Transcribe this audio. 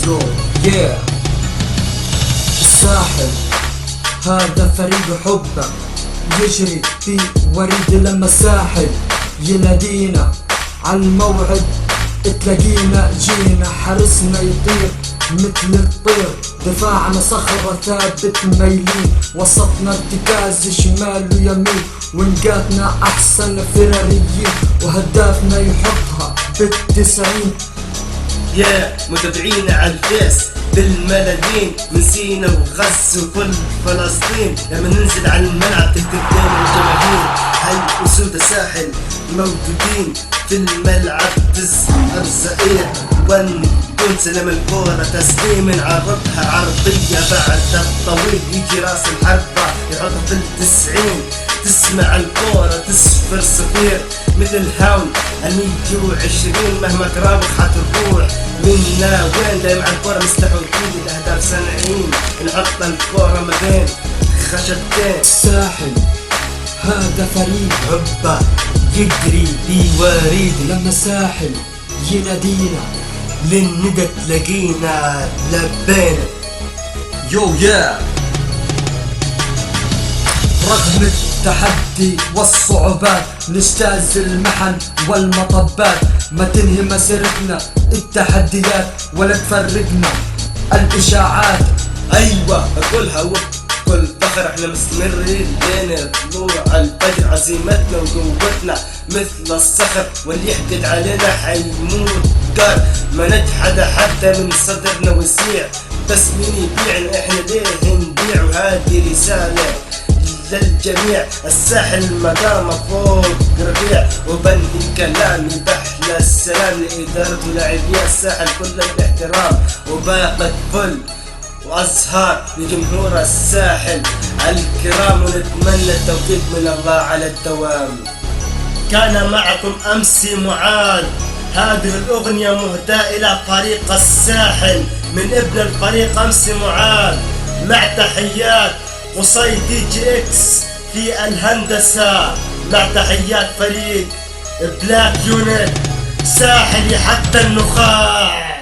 let's go yeah. الساحل هذا فريق حبه يجري في وريد لما الساحل ينادينا عالموعد تلاقينا جينا حرسنا يطير مثل الطير دفاعنا صخرة ثابت ميلين وسطنا ارتكاز شمال ويمين ونقاتنا احسن فراريين وهدافنا يحطها بالتسعين يا متابعينا عالفيس بالملايين من سينا وغزة وكل فلسطين لما ننزل على الملعب تكتب دايما الجماهير هاي أسود الساحل موجودين في الملعب تسهر زئير وننسى لما الكورة تسليم عرضها عرضية بعد الطويل يجي راس الحربة يحطها في التسعين تسمع الكورة تصفر صفير مثل الهاون 120 مهما تراوح حتروح منا وين دايما على الكورة مستحوذين الأهداف صانعين نحط الكورة ما بين خشبتين. الساحل هذا فريق حبه يجري بوريد لما الساحل ينادينا للندى تلاقينا لبينا يو يا. رغم التحدي والصعوبات نجتاز المحن والمطبات ما تنهي مسيرتنا التحديات ولا تفرقنا الإشاعات. أيوة أقولها وكل فخر احنا مستمرين لين طلوع الفجر عزيمتنا وقوتنا مثل الصخر واللي يحقد علينا حيموت قال ما نجحد حتى من صدرنا ويسيع بس مين يبيعنا احنا ليه نبيع وهذه رسالة للجميع. الساحل مدام فوق ربيع وبنهي كلامي بحلى السلام لإدارة ولاعبي الساحل كل الاحترام وباقة فل وأزهار لجمهور الساحل الكرام ونتمنى التوفيق من الله على الدوام. كان معكم أمسي معاذ. هذه الأغنية مهداة إلى فريق الساحل من ابن الفريق أمسي معاذ مع تحيات قصي دي جي اكس في الهندسة مع تحيات فريق بلاك يونت ساحلي حتى النخاع.